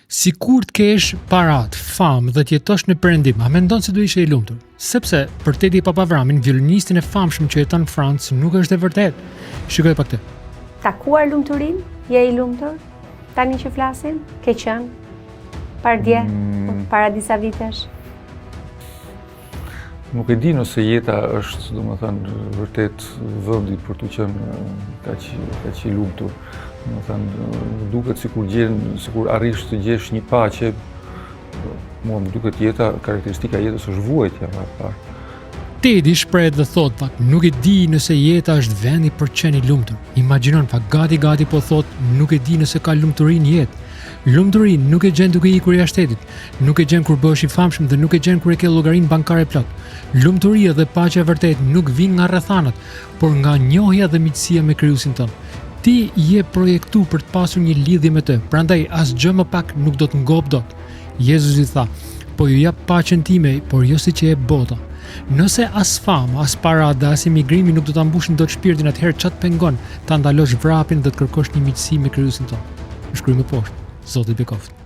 Si kur të kesh parat, famë dhe të jetosh në perëndim, a mendon se do ishe i lumtur? Sepse për Teddy Papavramin, violinistin e famshëm që jeton në Francë, nuk është e vërtet. Shikoj pak këtë. Takuar lumturin, je i lumtur? Tani që flasim, ke qenë? Pardje, para disa vitesh? Nuk e di nëse jeta është, domethënë, vërtet vendi për të qenë kaq i lumtur. Domethënë, duket sikur arrish të gjesh një paqe, mua më duket karakteristika e jetës është vuajtja më parë. Teddy shprehet dhe thot, nuk e di nëse jeta është vendi për të qenë i lumtur. Imagjinon, gati po thot, nuk e di nëse ka lumturi në jetë. Lumturin nuk e gjen duke ikur jashtë shtetit, nuk e gjen kur bëhesh i famshëm dhe nuk e gjen kur e ke llogarinë bankare plot. Lumturia dhe paqja e vërtet nuk vijnë nga rrethanat, por nga njohja dhe miqësia me krijuesin tënd. Ti je projektu për të pasur një lidhje me të, prandaj asgjë më pak nuk do të ngop dot. Jezusi tha, po ju jap paqen time, por jo siç e jep bota. Nëse as fama, as para dhe as emigrimi nuk do ta mbushin dot shpirtin, atëherë çat pengon ta ndalosh vrapin dhe të kërkosh një miqësi me krijuesin tënd. Shkruaj më poshtë. Zoti bekoft.